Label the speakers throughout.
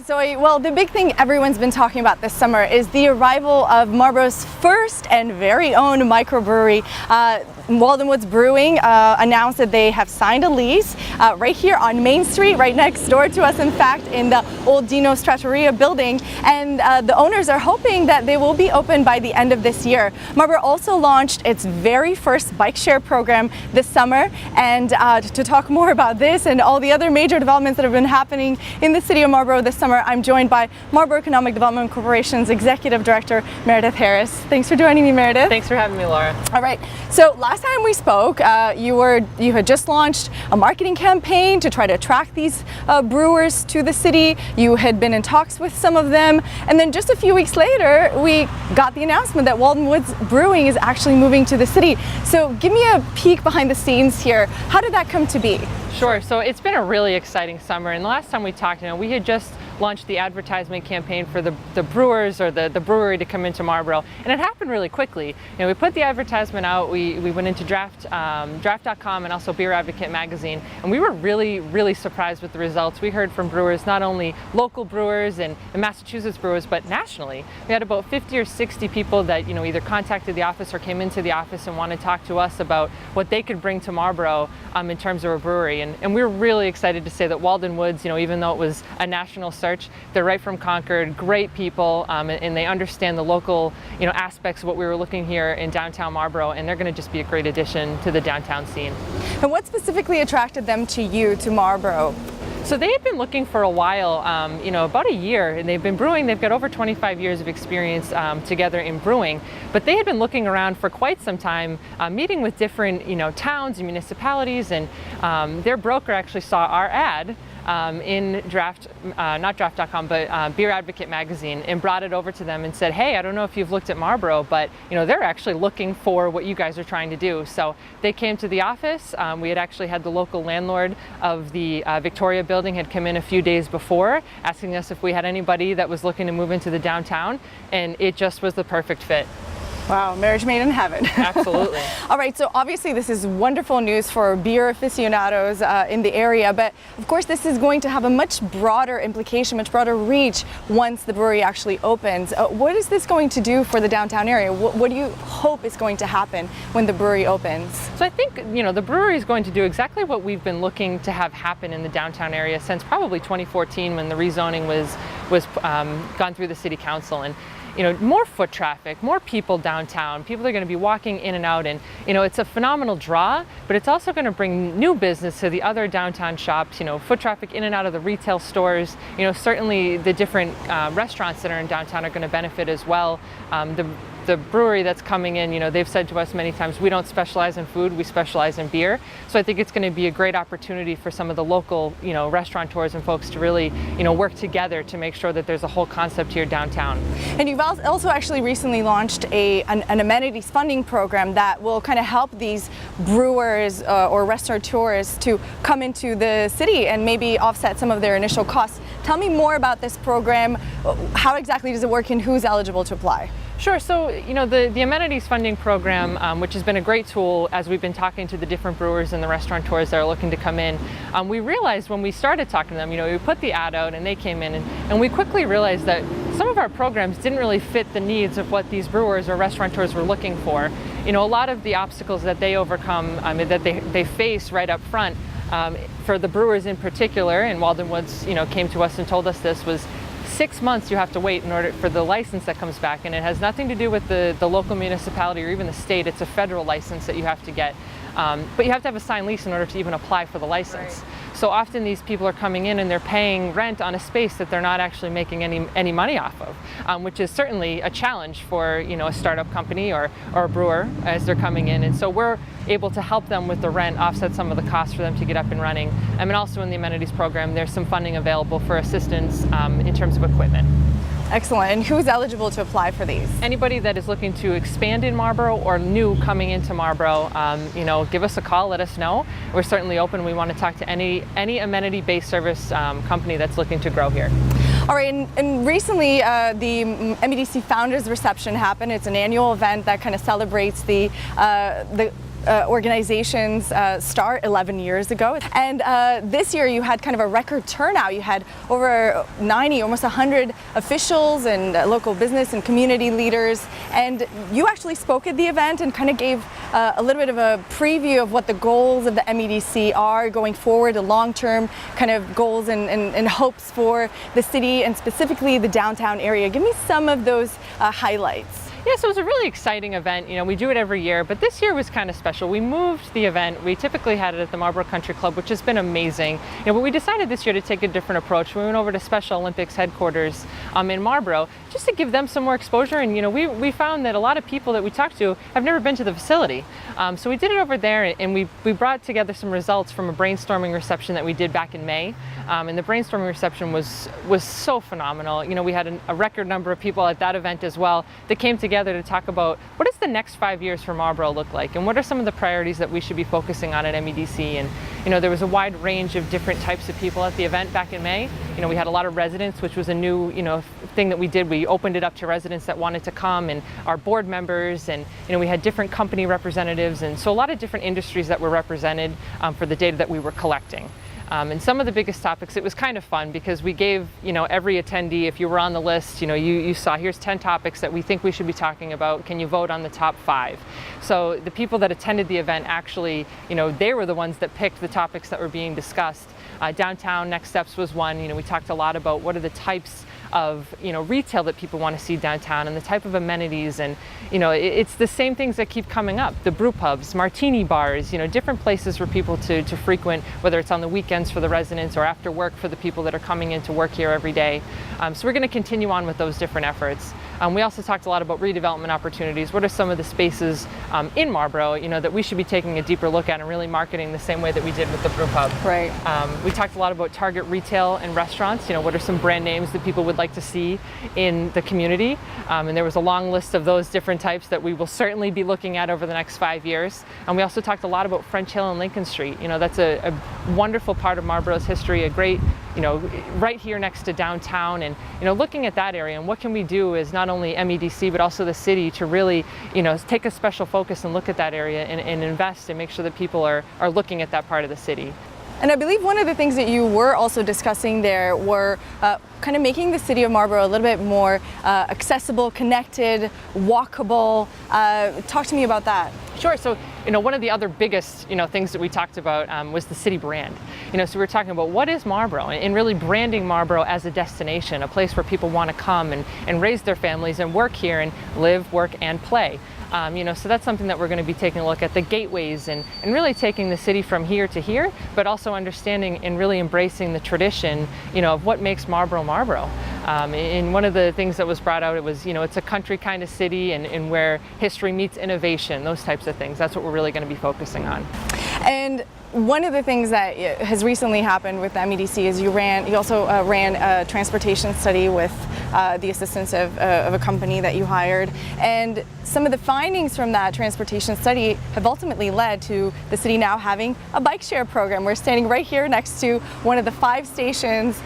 Speaker 1: Thanks, Zoe. Well, the big thing everyone's been talking about this summer is the arrival of Marlborough's first and very own microbrewery. Walden Woods Brewing announced that they have signed a lease right here on Main Street, right next door to us, in fact, in the old Dino's Trattoria building. And the owners are hoping that they will be open by the end of this year. Marlborough also launched its very first bike share program this summer. And to talk more about this and all the other major developments that have been happening in the city of Marlborough this summer, I'm joined by Marlborough Economic Development Corporation's Executive Director, Meredith Harris. Thanks for joining me, Meredith.
Speaker 2: Thanks for having me, Laura.
Speaker 1: All right. So last time we spoke, you had just launched a marketing campaign to try to attract these brewers to the city. You had been in talks with some of them, and then just a few weeks later, we got the announcement that Walden Woods Brewing is actually moving to the city. So give me a peek behind the scenes here. How did that come to be?
Speaker 2: Sure. So it's been a really exciting summer, and the last time we talked, we had just launched the advertisement campaign for the brewers or the brewery to come into Marlborough, and it happened really quickly. We put the advertisement out, we went into draft.com and also Beer Advocate magazine, and we were really surprised with the results. We heard from brewers, not only local brewers and Massachusetts brewers, but nationally. We had about 50 or 60 people that either contacted the office or came into the office and wanted to talk to us about what they could bring to Marlborough in terms of a brewery. And we were really excited to say that Walden Woods, even though it was a national search, they're right from Concord, great people, and they understand the local aspects of what we were looking here in downtown Marlborough, and they're going to just be a great addition to the downtown scene.
Speaker 1: And what specifically attracted them to you, to Marlborough?
Speaker 2: So they had been looking for a while, about a year, and they've been brewing. They've got over 25 years of experience together in brewing, but they had been looking around for quite some time, meeting with different towns and municipalities, and their broker actually saw our ad in not draft.com, but Beer Advocate magazine, and brought it over to them and said, hey, I don't know if you've looked at Marlborough, but they're actually looking for what you guys are trying to do. So they came to the office. We had actually had the local landlord of the Victoria building had come in a few days before, asking us if we had anybody that was looking to move into the downtown, and it just was the perfect fit.
Speaker 1: Wow, marriage made in heaven.
Speaker 2: Absolutely.
Speaker 1: All right, so obviously this is wonderful news for beer aficionados in the area, but of course this is going to have a much broader implication, much broader reach once the brewery actually opens. What is this going to do for the downtown area? What do you hope is going to happen when the brewery opens?
Speaker 2: So I think, the brewery is going to do exactly what we've been looking to have happen in the downtown area since probably 2014, when the rezoning was gone through the city council. And more foot traffic, more people downtown. People are going to be walking in and out, and it's a phenomenal draw, but it's also going to bring new business to the other downtown shops, foot traffic in and out of the retail stores. Certainly the different restaurants that are in downtown are going to benefit as well. The brewery that's coming in, they've said to us many times, we don't specialize in food, we specialize in beer. So I think it's going to be a great opportunity for some of the local, restaurateurs and folks to really, work together to make sure that there's a whole concept here downtown.
Speaker 1: And you've also actually recently launched an amenities funding program that will kind of help these brewers or restaurateurs to come into the city and maybe offset some of their initial costs. Tell me more about this program. How exactly does it work, and who's eligible to apply?
Speaker 2: Sure. So, the amenities funding program, which has been a great tool as we've been talking to the different brewers and the restaurateurs that are looking to come in, we realized when we started talking to them, we put the ad out and they came in, and we quickly realized that some of our programs didn't really fit the needs of what these brewers or restaurateurs were looking for. A lot of the obstacles that they overcome, that they face right up front, for the brewers in particular, and Walden Woods, came to us and told us this, was 6 months you have to wait in order for the license that comes back, and it has nothing to do with the local municipality or even the state. It's a federal license that you have to get, but you have to have a signed lease in order to even apply for the license. Right. So often these people are coming in and they're paying rent on a space that they're not actually making any money off of, which is certainly a challenge for a startup company or a brewer as they're coming in. And so we're able to help them with the rent, offset some of the costs for them to get up and running. And also in the amenities program, there's some funding available for assistance in terms of equipment.
Speaker 1: Excellent. And who's eligible to apply for these?
Speaker 2: Anybody that is looking to expand in Marlborough or new coming into Marlborough, give us a call, let us know. We're certainly open. We want to talk to any amenity-based service company that's looking to grow here.
Speaker 1: All right, and recently the MEDC Founders Reception happened. It's an annual event that kind of celebrates the organizations start 11 years ago. And this year you had kind of a record turnout. You had over 90, almost 100 officials and local business and community leaders. And you actually spoke at the event and kind of gave a little bit of a preview of what the goals of the MEDC are going forward, the long-term kind of goals and hopes for the city and specifically the downtown area. Give me some of those highlights.
Speaker 2: Yeah, so it was a really exciting event. You know, we do it every year, but this year was kind of special. We moved the event. We typically had it at the Marlborough Country Club, which has been amazing. You know, but we decided this year to take a different approach. We went over to Special Olympics headquarters in Marlborough just to give them some more exposure. And, you know, we found that a lot of people that we talked to have never been to the facility. So we did it over there, and we brought together some results from a brainstorming reception that we did back in May. And the brainstorming reception was so phenomenal. You know, we had a record number of people at that event as well that came together to talk about what does the next 5 years for Marlborough look like, and what are some of the priorities that we should be focusing on at MEDC. And you know, there was a wide range of different types of people at the event back in May. You know, we had a lot of residents, which was a new, you know, thing that we did. We opened it up to residents that wanted to come, and our board members, and you know, we had different company representatives, and so a lot of different industries that were represented for the data that we were collecting. And some of the biggest topics, it was kind of fun because we gave, you know, every attendee, if you were on the list, you know, you saw, here's 10 topics that we think we should be talking about. Can you vote on the top 5? So the people that attended the event actually, you know, they were the ones that picked the topics that were being discussed. Downtown Next Steps was one. You know, we talked a lot about what are the types of, you know, retail that people want to see downtown and the type of amenities, and you know, it's the same things that keep coming up: the brew pubs, martini bars, you know, different places for people to frequent, whether it's on the weekends for the residents or after work for the people that are coming in to work here every day. So we're going to continue on with those different efforts. We also talked a lot about redevelopment opportunities. What are some of the spaces in Marlborough, you know, that we should be taking a deeper look at and really marketing the same way that we did with the brew pub?
Speaker 1: Right.
Speaker 2: We talked a lot about target retail and restaurants. You know, what are some brand names that people would like to see in the community? And there was a long list of those different types that we will certainly be looking at over the next 5 years. And we also talked a lot about French Hill and Lincoln Street. You know, that's a wonderful part of Marlborough's history, a great, you know, right here next to downtown. And, you know, looking at that area and what can we do as not only MEDC but also the city to really, you know, take a special focus and look at that area and invest and make sure that people are looking at that part of the city.
Speaker 1: And I believe one of the things that you were also discussing there were kind of making the city of Marlborough a little bit more accessible, connected, walkable. Talk to me about that.
Speaker 2: Sure. So, you know, one of the other biggest, you know, things that we talked about was the city brand. You know, so we're talking about what is Marlborough and really branding Marlborough as a destination, a place where people want to come and raise their families and work here and live, work, and play. You know, so that's something that we're going to be taking a look at, the gateways and really taking the city from here to here, but also understanding and really embracing the tradition, you know, of what makes Marlborough Marlborough. And one of the things that was brought out, it was, you know, it's a country kind of city and where history meets innovation, those types of things. That's what we're really going to be focusing on.
Speaker 1: And one of the things that has recently happened with the MEDC is you also ran a transportation study with the assistance of a company that you hired. And some of the findings from that transportation study have ultimately led to the city now having a bike share program. We're standing right here next to one of the 5 stations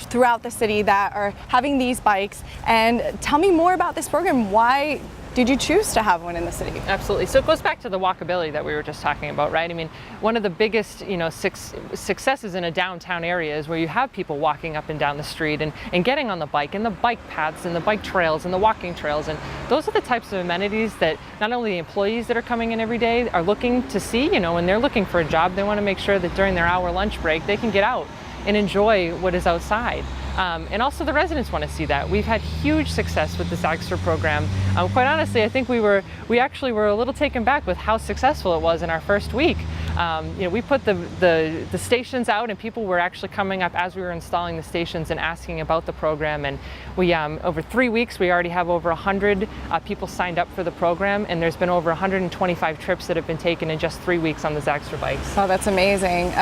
Speaker 1: throughout the city that are having these bikes. And tell me more about this program. Why did you choose to have one in the city?
Speaker 2: Absolutely. So it goes back to the walkability that we were just talking about, right? I mean, one of the biggest, you know, successes in a downtown area is where you have people walking up and down the street and getting on the bike, and the bike paths and the bike trails and the walking trails. And those are the types of amenities that not only the employees that are coming in every day are looking to see, you know, when they're looking for a job, they want to make sure that during their hour lunch break, they can get out and enjoy what is outside. And also the residents want to see that. We've had huge success with this Agster program. Quite honestly, I think we actually were a little taken back with how successful it was in our first week. You know, we put the stations out, and people were actually coming up as we were installing the stations and asking about the program. And we, over 3 weeks, we already have over 100 people signed up for the program, and there's been over 125 trips that have been taken in just 3 weeks on the Agster bikes.
Speaker 1: Oh, that's amazing.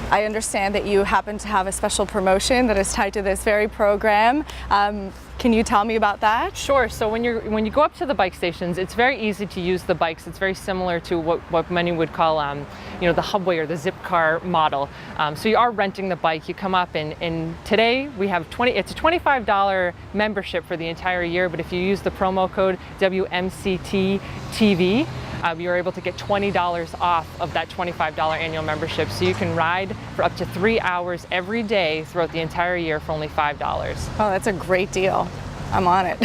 Speaker 1: I understand that you happen to have a special promotion that is tied to this very program. Can you tell me about that?
Speaker 2: Sure. So when you go up to the bike stations, it's very easy to use the bikes. It's very similar to what many would call, you know, the Hubway or the Zip car model. So you are renting the bike. You come up, and today we have it's a $25 membership for the entire year. But if you use the promo code WMCT-TV, you're able to get $20 off of that $25 annual membership. So you can ride for up to 3 hours every day throughout the entire year for only $5.
Speaker 1: Oh, that's a great deal. I'm on it.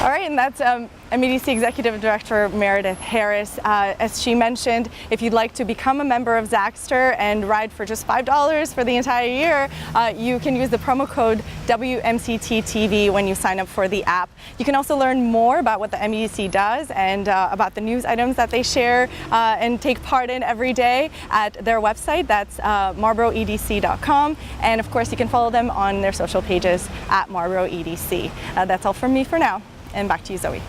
Speaker 1: All right, and that's MEDC Executive Director Meredith Harris. As she mentioned, if you'd like to become a member of Zaxter and ride for just $5 for the entire year, you can use the promo code WMCT-TV when you sign up for the app. You can also learn more about what the MEDC does and about the news items that they share and take part in every day at their website. That's marlboroughedc.com. And of course, you can follow them on their social pages at Marlborough EDC. That's all from me for now. And back to you, Zoe.